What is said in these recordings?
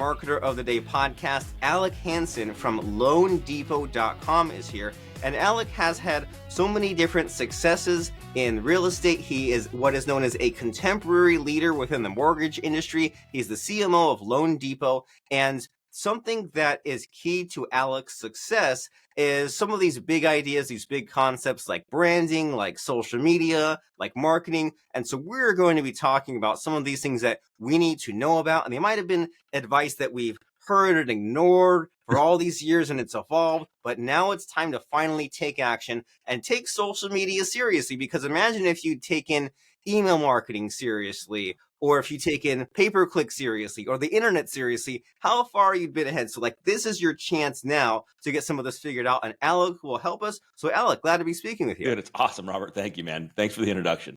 Marketer of the Day podcast. Alec Hanson from LoanDepot.com is here. And Alec has had so many different successes in real estate. He is what is known as a contemporary leader within the mortgage industry. He's the CMO of Loan Depot. And something that is key to Alec's success is some of these big ideas, these big concepts like branding, like social media, like marketing. And so we're going to be talking about some of these things that we need to know about. And they might have been advice that we've heard and ignored for all these years and it's evolved, but now it's time to finally take action and take social media seriously. Because imagine if you'd taken email marketing seriously, or if you take in pay-per-click seriously, or the internet seriously, how far you've been ahead. So this is your chance now to get some of this figured out, and Alec will help us. So Alec, glad to be speaking with you. Good, it's awesome, Robert. Thank you, man. Thanks for the introduction.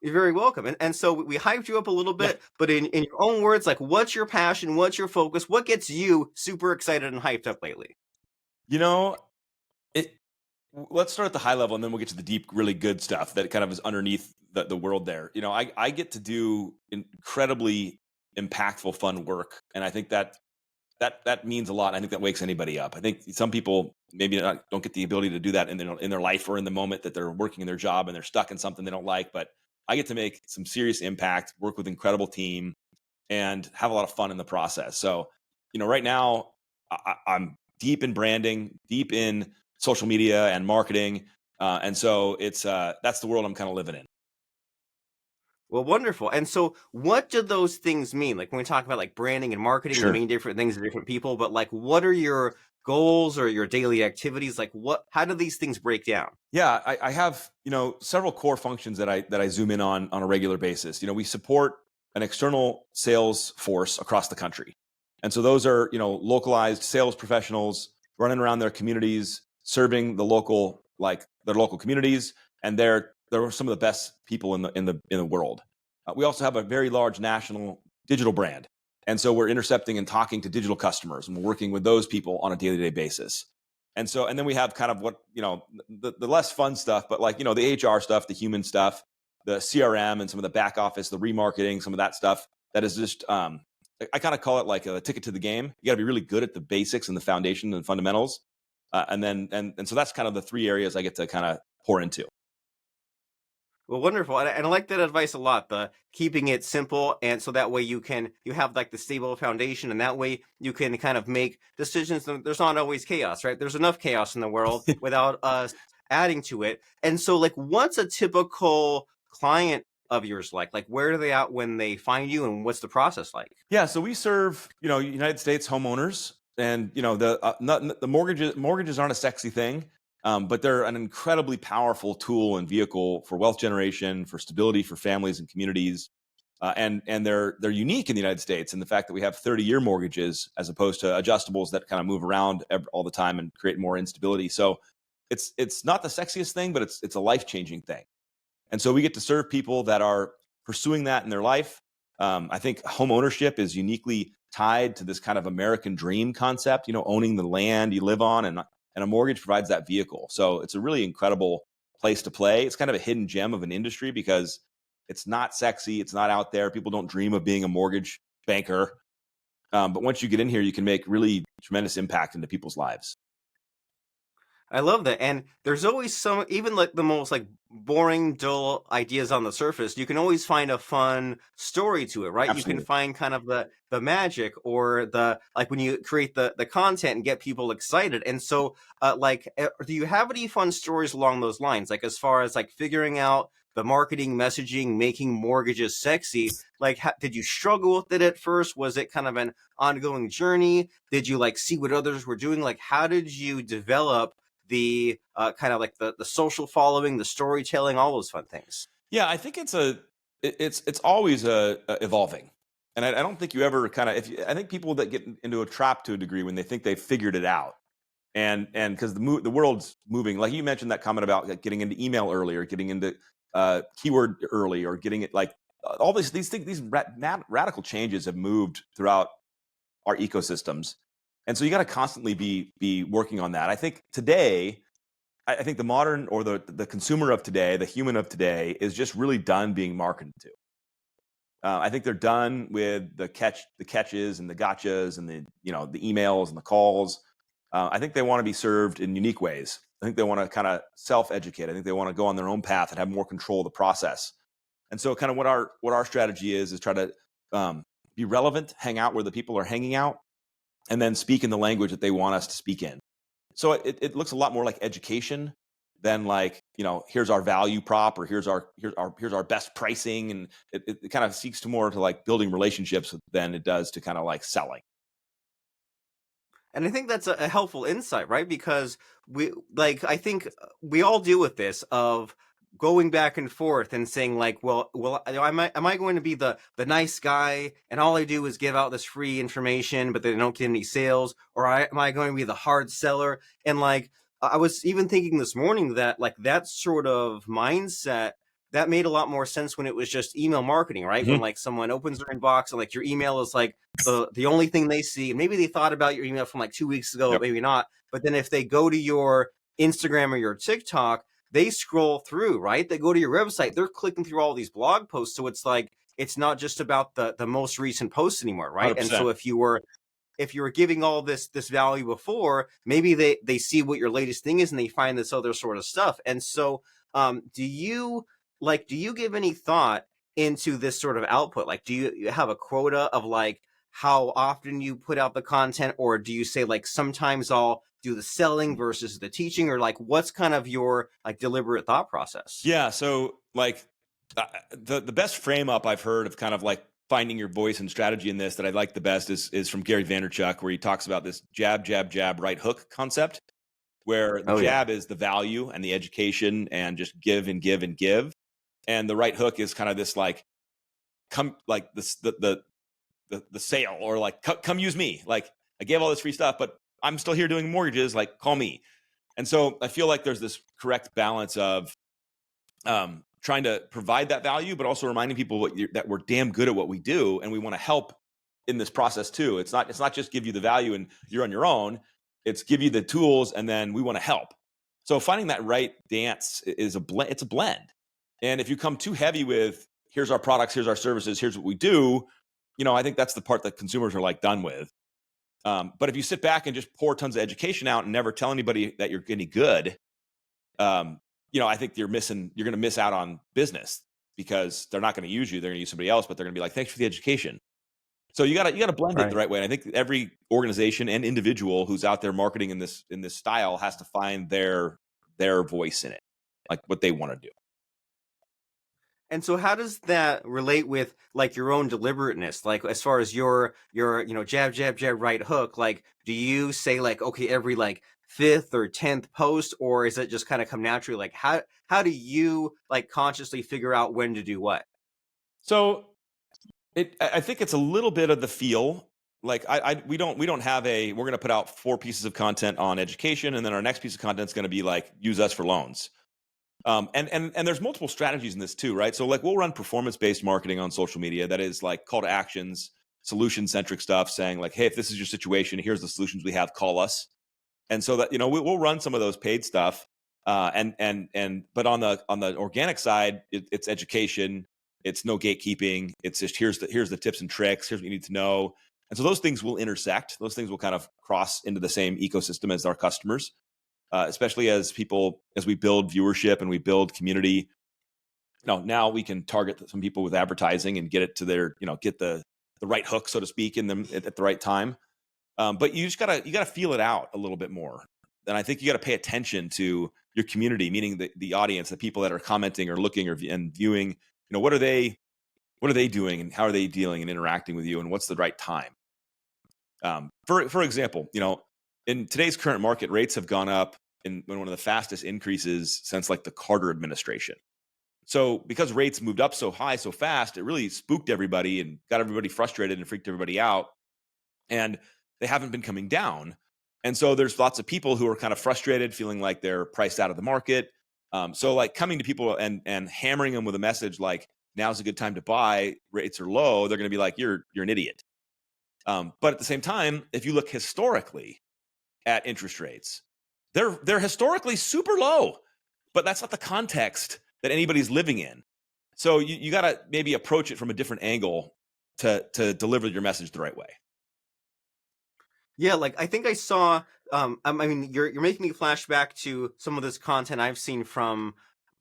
You're very welcome. And so we hyped you up a little bit, but in your own words, what's your passion? What's your focus? What gets you super excited and hyped up lately? Let's start at the high level and then we'll get to the deep, really good stuff that kind of is underneath the world there. I get to do incredibly impactful, fun work. And I think that means a lot. I think that wakes anybody up. I think some people maybe don't get the ability to do that in their life or in the moment that they're working in their job and they're stuck in something they don't like. But I get to make some serious impact, work with an incredible team, and have a lot of fun in the process. So, right now I'm deep in branding, deep in social media and marketing. And so that's the world I'm kind of living in. Well, wonderful. And so what do those things mean? When we talk about branding and marketing, Sure. they mean different things to different people, but what are your goals or your daily activities? How do these things break down? Yeah, I have, several core functions that I zoom in on a regular basis. We support an external sales force across the country. And so those are, localized sales professionals running around their communities, serving their local communities, and they're some of the best people in the world. We also have a very large national digital brand, and so we're intercepting and talking to digital customers, and we're working with those people on a day-to-day basis. And then we have kind of what the less fun stuff, but the HR stuff, the human stuff, the CRM, and some of the back office, the remarketing, some of that stuff. That is just I kind of call it like a ticket to the game. You got to be really good at the basics and the foundation and fundamentals. And so that's kind of the three areas I get to kind of pour into. Well, wonderful. And I like that advice a lot, the keeping it simple. And so that way you have the stable foundation, and that way you can kind of make decisions. There's not always chaos, right? There's enough chaos in the world without us adding to it. And so what's a typical client of yours like? Where are they at when they find you, and what's the process like? Yeah. So we serve, United States homeowners, and, the mortgages aren't a sexy thing. But they're an incredibly powerful tool and vehicle for wealth generation, for stability, for families and communities. And they're unique in the United States in the fact that we have 30-year mortgages as opposed to adjustables that kind of move around all the time and create more instability. So it's not the sexiest thing, but it's a life-changing thing. And so we get to serve people that are pursuing that in their life. I think home ownership is uniquely tied to this kind of American dream concept, owning the land you live on, and a mortgage provides that vehicle. So it's a really incredible place to play. It's kind of a hidden gem of an industry because it's not sexy. It's not out there. People don't dream of being a mortgage banker. But once you get in here, you can make really tremendous impact into people's lives. I love that. And there's always some, even the most boring, dull ideas on the surface, you can always find a fun story to it, right? Absolutely. You can find kind of the magic, or when you create the content and get people excited. And so do you have any fun stories along those lines? As far as figuring out the marketing messaging, making mortgages sexy, did you struggle with it at first? Was it kind of an ongoing journey? Did you see what others were doing? How did you develop the kind of the social following, the storytelling, all those fun things? Yeah, I think it's always evolving, and I don't think you ever I think people that get into a trap to a degree when they think they've figured it out, and because the world's moving, like you mentioned that comment about getting into email early, or getting into keyword early, or getting it all these things, these radical changes have moved throughout our ecosystems. And so you got to constantly be working on that. I think today, I think the modern, or the consumer of today, the human of today, is just really done being marketed to. I think they're done with the catches and the gotchas and the emails and the calls. I think they want to be served in unique ways. I think they want to kind of self-educate. I think they want to go on their own path and have more control of the process. And so, kind of what our strategy is try to be relevant, hang out where the people are hanging out, and then speak in the language that they want us to speak in. So it looks a lot more like education than like, here's our value prop, or here's our best pricing. And it kind of seeks to more to like building relationships than it does to kind of like selling. And I think that's a helpful insight, right? Because I think we all deal with this of going back and forth and saying like, well, am I going to be the nice guy and all I do is give out this free information, but they don't get any sales, or am I going to be the hard seller? And like, I was even thinking this morning that like that sort of mindset that made a lot more sense when it was just email marketing, right? When Mhm. like someone opens their inbox and like your email is like the only thing they see. Maybe they thought about your email from like 2 weeks ago, Yep. maybe not. But then if they go to your Instagram or your TikTok, they scroll through, right? They go to your website, they're clicking through all these blog posts. So it's like it's not just about the most recent posts anymore, right? And 100%. so if you were giving all this value before, maybe they see what your latest thing is and they find this other sort of stuff. And so do you give any thought into this sort of output? Like, do you have a quota of like how often you put out the content, or do you say like sometimes I'll do the selling versus the teaching, or like what's kind of your like deliberate thought process? Yeah. So like the best frame up I've heard of kind of like finding your voice and strategy in this that I like the best is from Gary Vaynerchuk, where he talks about this jab, jab, jab, right hook concept, where the Oh yeah. jab is the value and the education and just give and give and give. And the right hook is kind of this like, come like this, the sale, or like, come use me. Like, I gave all this free stuff, but I'm still here doing mortgages. Like, call me. And so I feel like there's this correct balance of trying to provide that value, but also reminding people that we're damn good at what we do, and we want to help in this process too. It's not just give you the value and you're on your own. It's give you the tools, and then we want to help. So finding that right dance is a blend. It's a blend. And if you come too heavy with here's our products, here's our services, here's what we do, I think that's the part that consumers are like done with. But if you sit back and just pour tons of education out and never tell anybody that you're any good, um, I think you're going to miss out on business, because they're not going to use you. They're going to use somebody else, but they're going to be like, thanks for the education. So you gotta blend it the Right. right way. And I think every organization and individual who's out there marketing in this style has to find their voice in it, like what they want to do. And so how does that relate with like your own deliberateness? Like as far as your jab jab jab right hook, like do you say like okay every like fifth or 10th post, or is it just kind of come naturally? Like how do you like consciously figure out when to do what? So I think it's a little bit of the feel. Like we don't have we're going to put out 4 pieces of content on education, and then our next piece of content is going to be like use us for loans. And there's multiple strategies in this too, right? So like we'll run performance-based marketing on social media that is like call to actions, solution-centric stuff, saying like, hey, if this is your situation, here's the solutions we have, call us. And so that we'll run some of those paid stuff. But on the organic side, it's education, it's no gatekeeping, it's just here's the tips and tricks, here's what you need to know. And so those things will intersect, those things will kind of cross into the same ecosystem as our customers, especially as we build viewership and we build community. Now we can target some people with advertising and get it to their, get the right hook, so to speak, in them at the right time. But you just gotta feel it out a little bit more. And I think you got to pay attention to your community, meaning the audience, the people that are commenting or looking and viewing. What are they doing, and how are they dealing and interacting with you, and what's the right time? For example, in today's current market, rates have gone up in one of the fastest increases since like the Carter administration. So because rates moved up so high so fast, it really spooked everybody and got everybody frustrated and freaked everybody out. And they haven't been coming down. And so there's lots of people who are kind of frustrated, feeling like they're priced out of the market. So like coming to people and hammering them with a message like now's a good time to buy, rates are low, they're going to be like you're an idiot. But at the same time, if you look historically at interest rates, they're historically super low, but that's not the context that anybody's living in. So you got to maybe approach it from a different angle to deliver your message the right way. Yeah, like I think I saw. I mean, you're making me flash back to some of this content I've seen from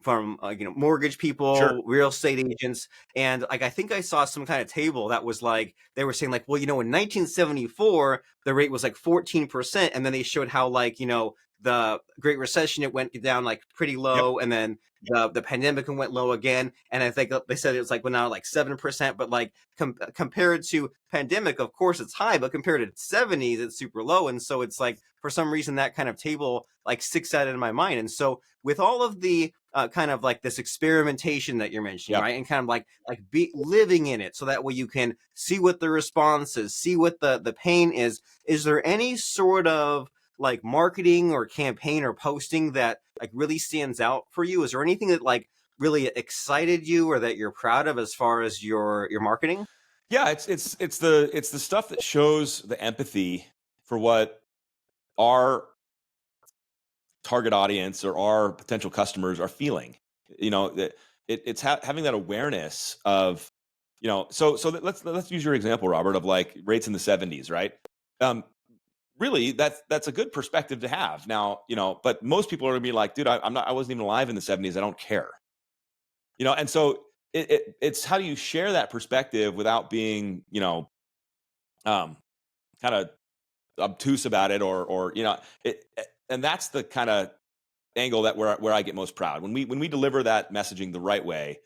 mortgage Sure. people, real estate agents, and like I think I saw some kind of table that was like they were saying like, well, in 1974 the rate was like 14%, and then they showed how like the Great Recession it went down like pretty Yep. low, and then the pandemic went low again, and I think they said it was like went out like 7%, but like compared to pandemic, of course it's high, but compared to the 70s, it's super low. And so it's like for some reason that kind of table like sticks out in my mind. And so with all of the kind of like this experimentation that you're mentioning, Yep. right, and kind of like be living in it, so that way you can see what the response is, see what the pain is. Is there any sort of like marketing or campaign or posting that like really stands out for you? Is there anything that like really excited you or that you're proud of as far as your marketing? Yeah, it's the stuff that shows the empathy for what our target audience or our potential customers are feeling. Having that awareness of, let's use your example, Robert, of like rates in the 70s, right? Um, Really, that's a good perspective to have. Now, but most people are gonna be like, dude, I wasn't even alive in the 70s. I don't care. And so it's how do you share that perspective without being, kind of obtuse about it, or and that's the kind of angle that where I get most proud when we deliver that messaging the right way,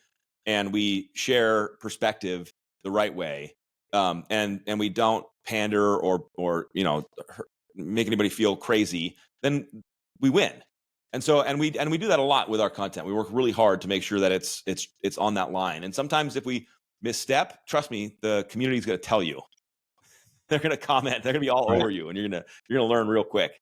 and we share perspective the right way, and we don't pander or make anybody feel crazy, then we win. And we do that a lot with our content. We work really hard to make sure that it's on that line. And sometimes if we misstep, trust me, the community is going to tell you. They're going to comment. They're going to be all Right. over you, and you're going to learn real quick.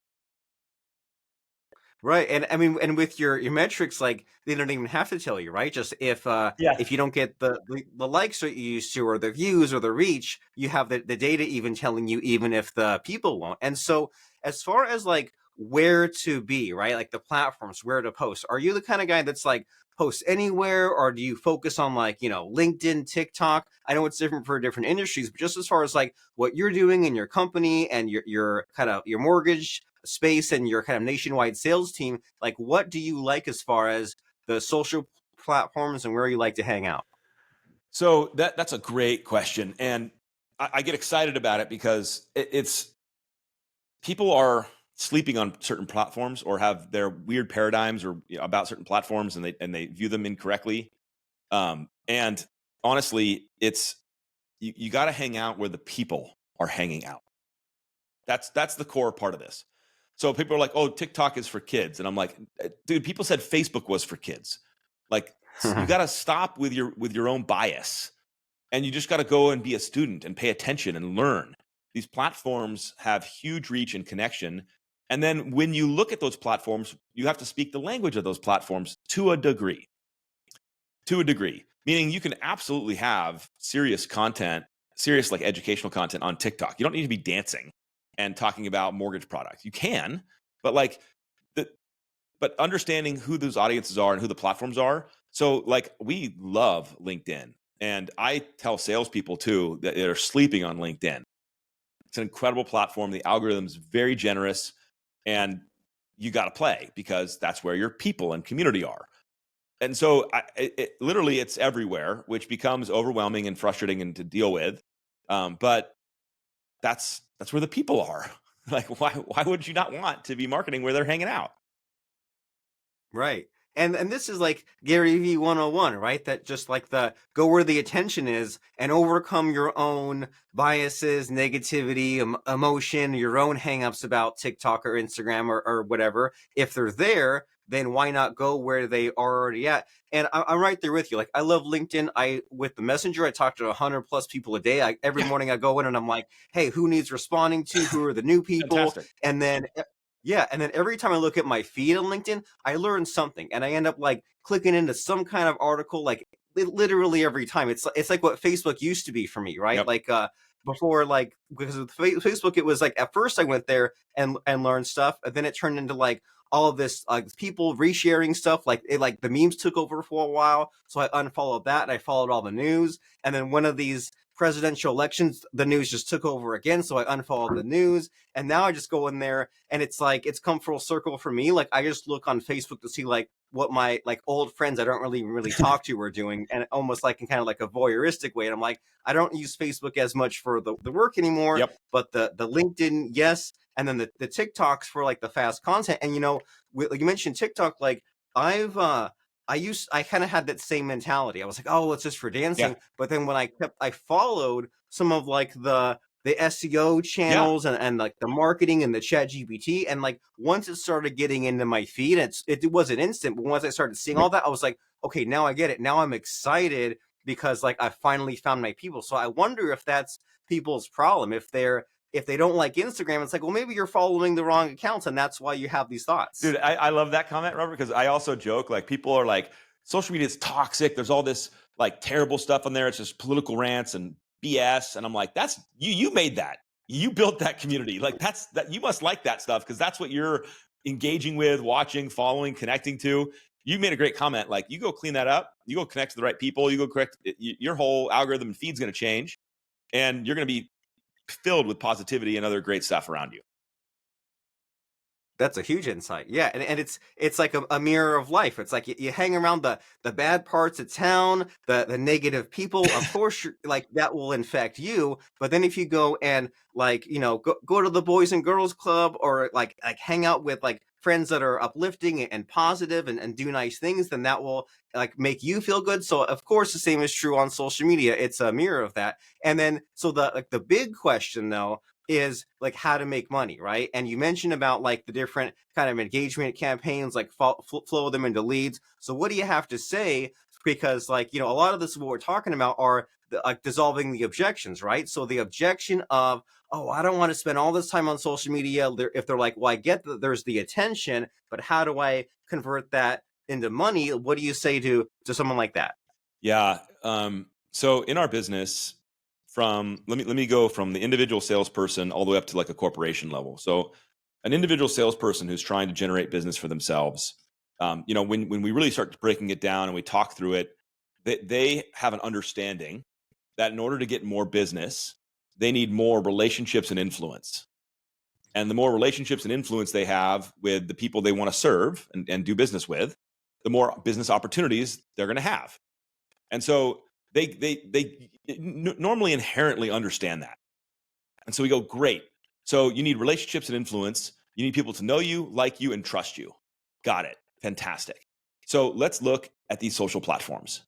Right. And I mean, and with your metrics, like they don't even have to tell you, right? Just if Yes. you don't get the likes that you used to, or the views or the reach, you have the data even telling you, even if the people won't. And so as far as like where to be, right? Like the platforms, where to post, are you the kind of guy that's like post anywhere, or do you focus on like, LinkedIn, TikTok? I know it's different for different industries, but just as far as like what you're doing in your company and your kind of your mortgage space and your kind of nationwide sales team, like what do you like as far as the social platforms and where you like to hang out? So that's a great question, and I get excited about it because it's people are sleeping on certain platforms or have their weird paradigms or about certain platforms, and they view them incorrectly. And honestly, it's you got to hang out where the people are hanging out. That's the core part of this. So people are like, "Oh, TikTok is for kids," and I'm like, "Dude, people said Facebook was for kids." Like, you got to stop with your own bias, and you just got to go and be a student and pay attention and learn. These platforms have huge reach and connection, and then when you look at those platforms, you have to speak the language of those platforms to a degree. To a degree, meaning you can absolutely have serious content, serious like educational content on TikTok. You don't need to be dancing and talking about mortgage products. You can, but like the but understanding who those audiences are and who the platforms are. So like we love LinkedIn. And I tell salespeople too that they're sleeping on LinkedIn. It's an incredible platform. The algorithm's very generous, and you got to play because that's where your people and community are. And so literally it's everywhere, which becomes overwhelming and frustrating and to deal with. But that's where the people are. Like, why would you not want to be marketing where they're hanging out? Right. And this is like Gary V 101, right? That just like the go where the attention is and overcome your own biases, negativity, emotion, your own hangups about TikTok or Instagram or whatever. If they're there, then why not go where they are already at? And I'm right there with you. Like I love LinkedIn. With the Messenger, I talk to 100 plus people a day. Every Yeah, morning I go in and I'm like, hey, who needs responding to? Who are the new people? fantastic. And then yeah, and then every time I look at my feed on LinkedIn, I learn something, and I end up like clicking into some kind of article, like literally every time. It's like what Facebook used to be for me, right? Yep. Like before, like because with Facebook, it was like at first I went there and learned stuff, and then it turned into like all of this people resharing stuff. Like the memes took over for a while, so I unfollowed that and I followed all the news. And then one of these presidential elections, the news just took over again, so I unfollowed the news. And now I just go in there, and it's like it's come full circle for me. Like I just look on Facebook to see like what my like old friends I don't really talk to are doing, and almost like in kind of like a voyeuristic way. And I'm like, I don't use Facebook as much for the work anymore, Yep. but the LinkedIn, yes, and then the TikToks for like the fast content. And like you mentioned TikTok, like I've I kind of had that same mentality. I was like, oh, it's just for Yeah. dancing. But then when I followed some of like the SEO Yeah. channels and like the marketing and the chat GPT. And like once it started getting into my feed, it wasn't instant, but once I started seeing all that, I was like, okay, now I get it. Now I'm excited because like I finally found my people. So I wonder if that's people's problem. If they don't like Instagram, it's like, well, maybe you're following the wrong accounts and that's why you have these thoughts. Dude, I love that comment, Robert, because I also joke, like, people are like, social media is toxic. There's all this like terrible stuff on there. It's just political rants and BS. And I'm like, that's you made that. You built that community. Like that you must like that stuff because that's what you're engaging with, watching, following, connecting to. You made a great comment. Like, you go clean that up, you go connect to the right people, you go correct your whole algorithm and feed's going to change, and you're going to be filled with positivity and other great stuff around you. That's a huge insight. Yeah, and it's like a mirror of life. It's like you hang around the bad parts of town, the negative people. Of course, like that will infect you. But then if you go and like go to the Boys and Girls Club, or like hang out with like friends that are uplifting and positive and do nice things, then that will like make you feel good. So of course the same is true on social media. It's a mirror of that. And then so the big question though is like how to make money, right? And you mentioned about like the different kind of engagement campaigns, like flow them into leads. So what do you have to say? Because like a lot of this what we're talking about are like dissolving the objections, right? So the objection of, oh, I don't want to spend all this time on social media. If they're like, well, I get that there's the attention, but how do I convert that into money? What do you say to someone like that? Yeah. So in our business, let me go from the individual salesperson all the way up to like a corporation level. So an individual salesperson who's trying to generate business for themselves, when we really start breaking it down and we talk through it, they have an understanding that in order to get more business, they need more relationships and influence. And the more relationships and influence they have with the people they want to serve and do business with, the more business opportunities they're going to have. And so they normally inherently understand that. And so we go, great. So you need relationships and influence. You need people to know you, like you, and trust you. Got it. Fantastic. So let's look at these social platforms.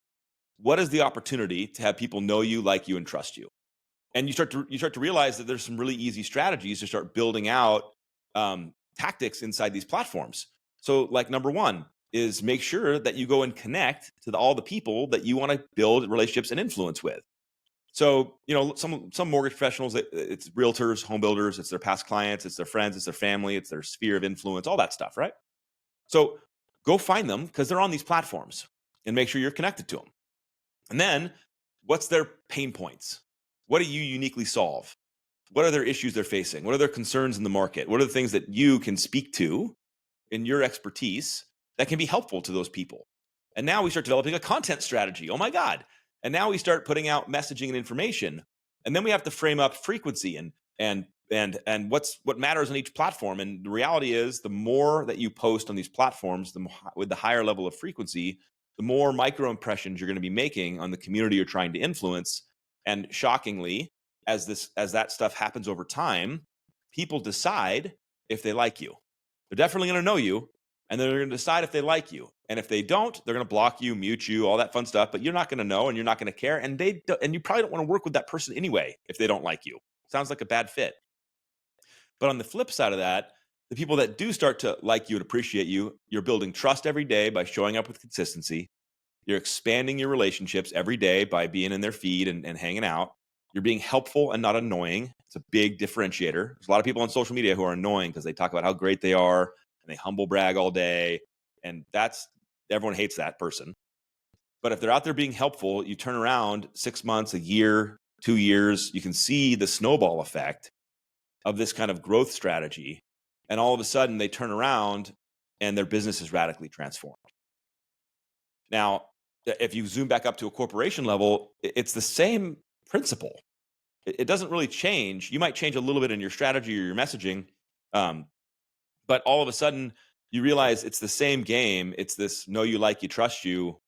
What is the opportunity to have people know you, like you, and trust you? And you start to realize that there's some really easy strategies to start building out tactics inside these platforms. So like number one is make sure that you go and connect to all the people that you want to build relationships and influence with. So, some mortgage professionals, it's realtors, home builders, it's their past clients, it's their friends, it's their family, it's their sphere of influence, all that stuff, right? So go find them because they're on these platforms and make sure you're connected to them. And then what's their pain points? What do you uniquely solve? What are their issues they're facing? What are their concerns in the market? What are the things that you can speak to in your expertise that can be helpful to those people? And now we start developing a content strategy. Oh my God. And now we start putting out messaging and information. And then we have to frame up frequency and what matters on each platform. And the reality is the more that you post on these platforms, with the higher level of frequency, the more micro impressions you're going to be making on the community you're trying to influence. And shockingly, as that stuff happens over time, people decide if they like you. They're definitely going to know you, and they're going to decide if they like you. And if they don't, they're going to block you, mute you, all that fun stuff. But you're not going to know, and you're not going to care. And you probably don't want to work with that person anyway if they don't like you. Sounds like a bad fit. But on the flip side of that, the people that do start to like you and appreciate you, you're building trust every day by showing up with consistency. You're expanding your relationships every day by being in their feed and hanging out. You're being helpful and not annoying. It's a big differentiator. There's a lot of people on social media who are annoying because they talk about how great they are and they humble brag all day. And everyone hates that person. But if they're out there being helpful, you turn around 6 months, a year, 2 years, you can see the snowball effect of this kind of growth strategy. And all of a sudden they turn around and their business is radically transformed. Now, if you zoom back up to a corporation level, it's the same principle. It doesn't really change. You might change a little bit in your strategy or your messaging, um, but all of a sudden you realize it's the same game. It's this know you, like you, trust you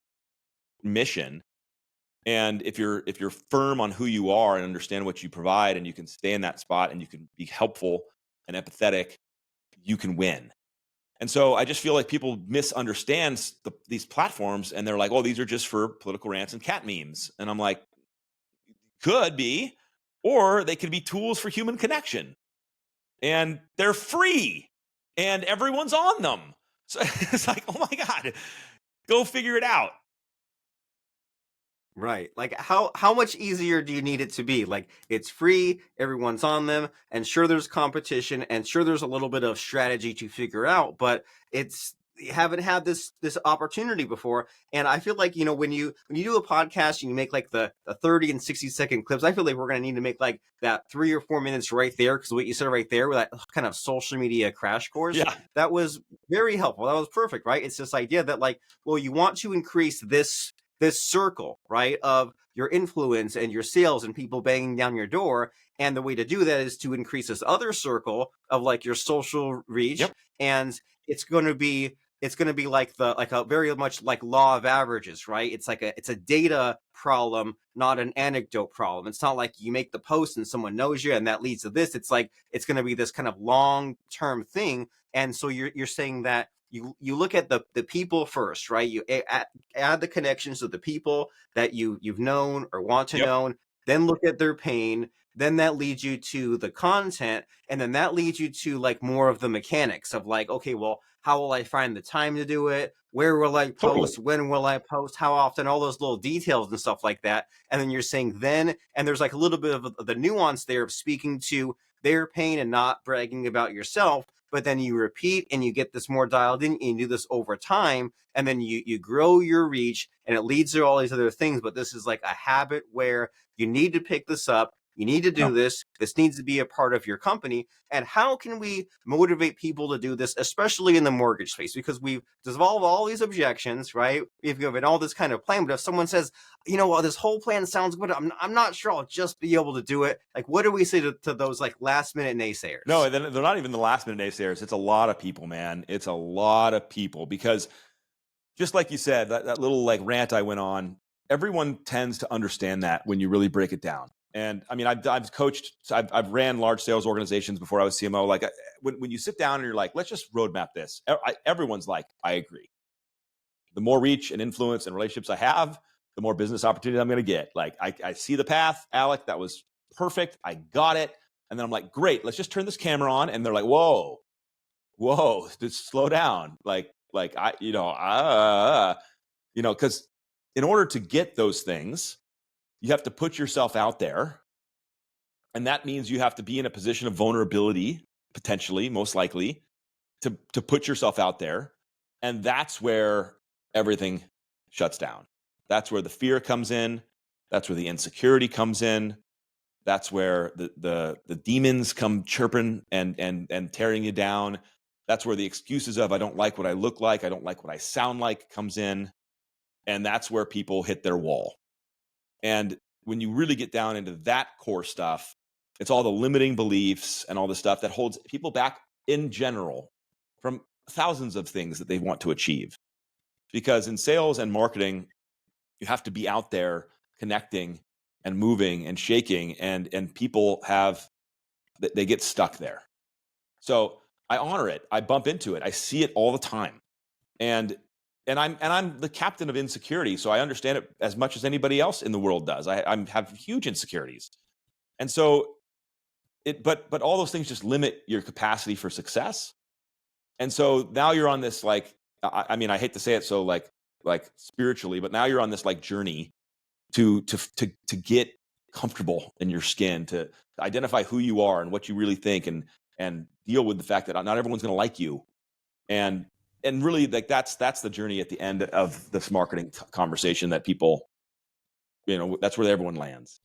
mission. And if you're firm on who you are and understand what you provide, and you can stay in that spot and you can be helpful and empathetic, you can win. And so I just feel like people misunderstand these platforms, and they're like, "Oh, these are just for political rants and cat memes." And I'm like, could be, or they could be tools for human connection, and they're free, and everyone's on them. So it's like, oh my God, go figure it out. Right. Like how much easier do you need it to be? Like it's free, everyone's on them, and sure there's competition, and sure there's a little bit of strategy to figure out, but it's you haven't had this opportunity before. And I feel like, when you do a podcast and you make like the 30 and 60-second clips, I feel like we're gonna need to make like that 3 or 4 minutes right there, because what you said right there with that kind of social media crash course, Yeah. that was very helpful. That was perfect, right? It's this idea that like, well, you want to increase this circle, right, of your influence and your sales and people banging down your door. And the way to do that is to increase this other circle of like your social reach. Yep. And it's going to be like a very much like law of averages, right? It's a data problem, not an anecdote problem. It's not like you make the post and someone knows you and that leads to this. It's like it's going to be this kind of long-term thing. And so you're saying that you look at the people first, right? You add the connections to the people that you've known or want to Yep. know, then look at their pain, then that leads you to the content, and then that leads you to like more of the mechanics of like, okay, well, how will I find the time to do it? Where will I Totally. post? When will I post? How often? All those little details and stuff like that. And then you're saying and there's like a little bit of the nuance there of speaking to their pain and not bragging about yourself. But then you repeat and you get this more dialed in, and you do this over time, and then you grow your reach, and it leads to all these other things. But this is like a habit where you need to pick this up. You need to do Yeah. this. This needs to be a part of your company. And how can we motivate people to do this, especially in the mortgage space? Because we've dissolved all these objections, right? We've given all this kind of plan. But if someone says, well, this whole plan sounds good, I'm not sure I'll just be able to do it. Like, what do we say to those like last minute naysayers? No, they're not even the last minute naysayers. It's a lot of people, man. It's a lot of people, because just like you said, that little like rant I went on, everyone tends to understand that when you really break it down. And I mean, I've coached, I've ran large sales organizations before I was CMO. Like when you sit down and you're like, let's just roadmap this. Everyone's like, I agree. The more reach and influence and relationships I have, the more business opportunity I'm going to get. Like I see the path, Alec, that was perfect. I got it. And then I'm like, great, let's just turn this camera on. And they're like, whoa, just slow down. Because in order to get those things, you have to put yourself out there. And that means you have to be in a position of vulnerability, potentially, most likely, to put yourself out there. And that's where everything shuts down. That's where the fear comes in. That's where the insecurity comes in. That's where the demons come chirping and tearing you down. That's where the excuses of I don't like what I look like, I don't like what I sound like comes in. And that's where people hit their wall. And when you really get down into that core stuff, it's all the limiting beliefs and all the stuff that holds people back in general from thousands of things that they want to achieve. Because in sales and marketing, you have to be out there connecting and moving and shaking, and people they get stuck there. So I honor it. I bump into it. I see it all the time. And I'm the captain of insecurity, so I understand it as much as anybody else in the world does. I have huge insecurities. And so but all those things just limit your capacity for success. And so now you're on this like I mean, I hate to say it so like spiritually, but now you're on this like journey to get comfortable in your skin, to identify who you are and what you really think, and deal with the fact that not everyone's going to like you, and really like that's the journey at the end of this marketing conversation that people, that's where everyone lands.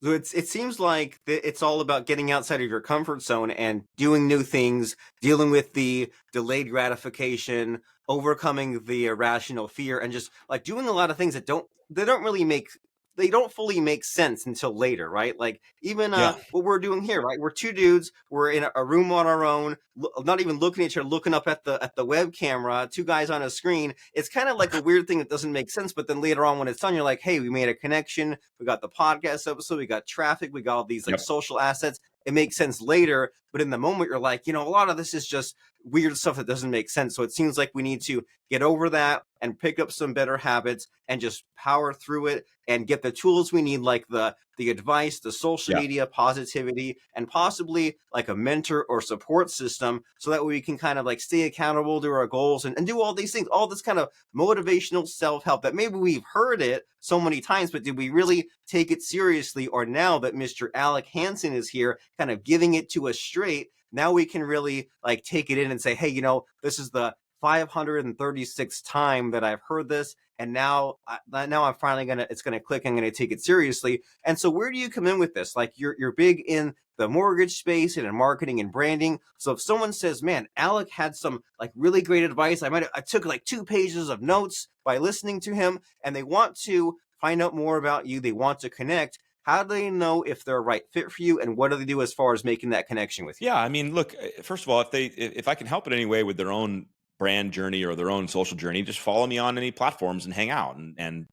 So it seems like it's all about getting outside of your comfort zone and doing new things, dealing with the delayed gratification, overcoming the irrational fear, and just like doing a lot of things that don't really make they don't fully make sense until later, right? Like even Yeah. what we're doing here, right? We're two dudes, we're in a room on our own, not even looking at each other, looking up at the web camera, two guys on a screen. It's kind of like a weird thing that doesn't make sense, but then later on when it's done, you're like, hey, we made a connection, we got the podcast episode, we got traffic, we got all these like Yep. social assets. It makes sense later, but in the moment you're like, a lot of this is just weird stuff that doesn't make sense. So it seems like we need to get over that and pick up some better habits and just power through it and get the tools we need, like the advice, the social Yeah. media, positivity, and possibly like a mentor or support system, so that we can kind of like stay accountable to our goals and do all these things, all this kind of motivational self-help that maybe we've heard it so many times, but did we really take it seriously? Or now that Mr. Alec Hanson is here, kind of giving it to us straight, now we can really like take it in and say, hey, this is the 536th time that I've heard this, and now I'm finally it's gonna click. I'm gonna take it seriously. And so, where do you come in with this? Like, you're big in the mortgage space and in marketing and branding. So if someone says, "Man, Alec had some like really great advice. I took like 2 pages of notes by listening to him," and they want to find out more about you, they want to connect. How do they know if they're a right fit for you, and what do they do as far as making that connection with you? Yeah, I mean, look, first of all, if I can help in any way with their own brand journey or their own social journey, just follow me on any platforms and hang out and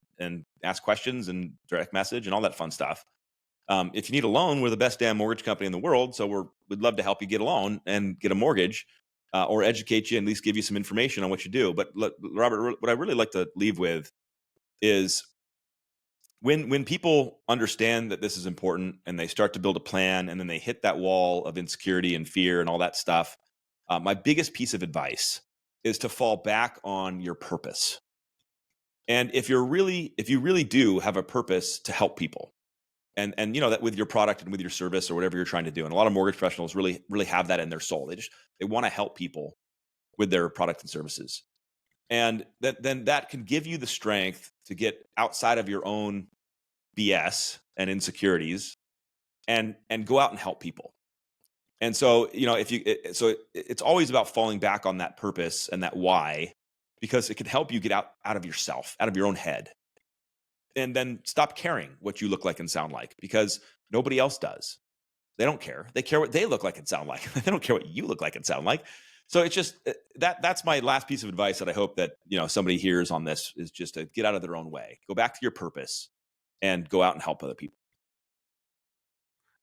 ask questions and direct message and all that fun stuff. If you need a loan, we're the best damn mortgage company in the world, so we'd love to help you get a loan and get a mortgage, or educate you and at least give you some information on what you do. But Robert, what I really like to leave with is when people understand that this is important and they start to build a plan and then they hit that wall of insecurity and fear and all that stuff, my biggest piece of advice is to fall back on your purpose. And if you really do have a purpose to help people, and that with your product and with your service or whatever you're trying to do, and a lot of mortgage professionals really have that in their soul. They want to help people with their product and services, and that can give you the strength to get outside of your own BS and insecurities and go out and help people. And so, it's always about falling back on that purpose and that why, because it can help you get out of yourself, out of your own head, and then stop caring what you look like and sound like, because nobody else does. They don't care. They care what they look like and sound like. They don't care what you look like and sound like. So it's just that's my last piece of advice that I hope that somebody hears on this, is just to get out of their own way, go back to your purpose, and go out and help other people.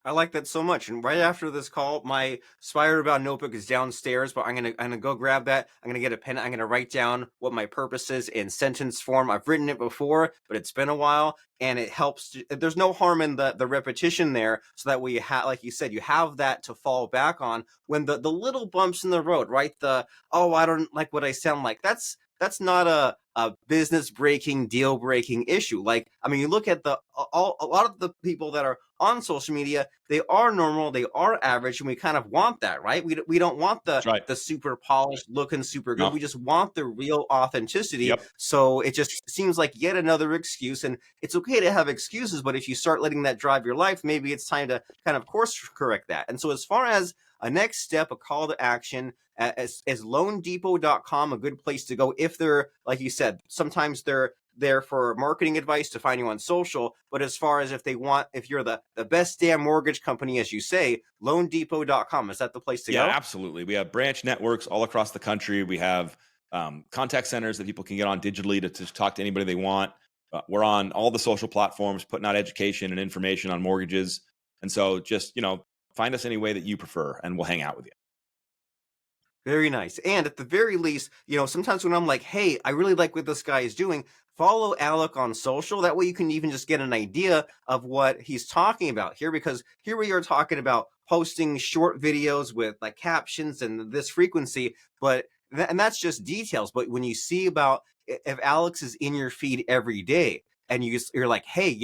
I like that so much. And right after this call, my Spider Bound notebook is downstairs, but I'm gonna go grab that. I'm gonna get a pen. I'm gonna write down what my purpose is in sentence form. I've written it before, but it's been a while, and it helps. There's no harm in the repetition there, so that we have, like you said, you have that to fall back on when the little bumps in the road, right? Oh, I don't like what I sound like. That's not a business breaking, deal breaking issue. Like, I mean, you look at a lot of the people that are on social media, they are normal, they are average, and we kind of want that, right? We don't want That's right. the super polished, looking super good. No. We just want the real authenticity. Yep. So it just seems like yet another excuse, and it's okay to have excuses, but if you start letting that drive your life, maybe it's time to kind of course correct that. And so, as far as a next step, a call to action, as loandepot.com a good place to go if they're, like you said, sometimes they're there for marketing advice to find you on social, but as far as if you're the best damn mortgage company, as you say, loandepot.com, is that the place to Yeah, go? absolutely. We have branch networks all across the country. We have contact centers that people can get on digitally to talk to anybody they want. We're on all the social platforms, putting out education and information on mortgages. And so just, find us any way that you prefer, and we'll hang out with you. Very nice. And at the very least, sometimes when I'm like, hey, I really like what this guy is doing, follow Alec on social. That way you can even just get an idea of what he's talking about here, because here we are talking about posting short videos with like captions and this frequency, and that's just details. But when you see about if Alex is in your feed every day, and you're like, hey,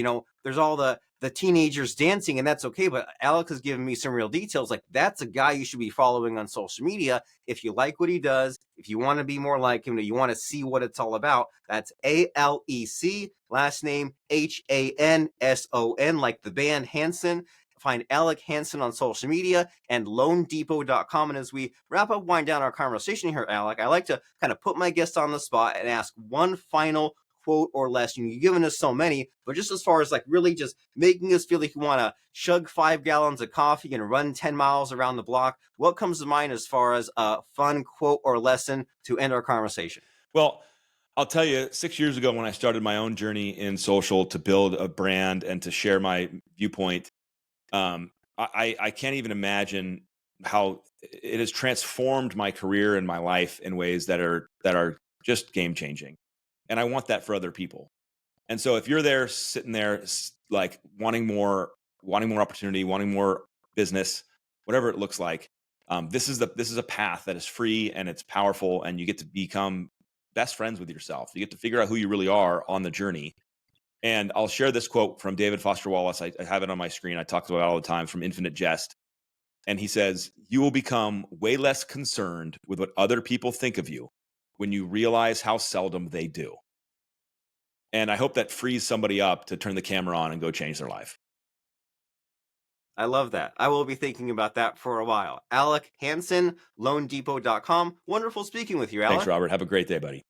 there's all the teenagers dancing, and that's okay, but Alec has given me some real details. Like, that's a guy you should be following on social media if you like what he does, if you want to be more like him, you want to see what it's all about. That's Alec, last name Hanson, like the band Hanson. Find Alec Hanson on social media and loandepot.com. And as we wrap up, wind down our conversation here, Alec, I like to kind of put my guest on the spot and ask one final quote or lesson. You've given us so many, but just as far as like really just making us feel like you want to chug 5 gallons of coffee and run 10 miles around the block, what comes to mind as far as a fun quote or lesson to end our conversation? Well, I'll tell you, 6 years ago when I started my own journey in social to build a brand and to share my viewpoint, I can't even imagine how it has transformed my career and my life in ways that are just game changing. And I want that for other people. And so if you're there sitting there like wanting more opportunity, wanting more business, whatever it looks like, this is a path that is free and it's powerful, and you get to become best friends with yourself. You get to figure out who you really are on the journey. And I'll share this quote from David Foster Wallace. I have it on my screen. I talk about it all the time, from Infinite Jest. And he says, "You will become way less concerned with what other people think of you when you realize how seldom they do." And I hope that frees somebody up to turn the camera on and go change their life. I love that. I will be thinking about that for a while. Alec Hanson, loandepot.com. Wonderful speaking with you, Alec. Thanks, Robert. Have a great day, buddy.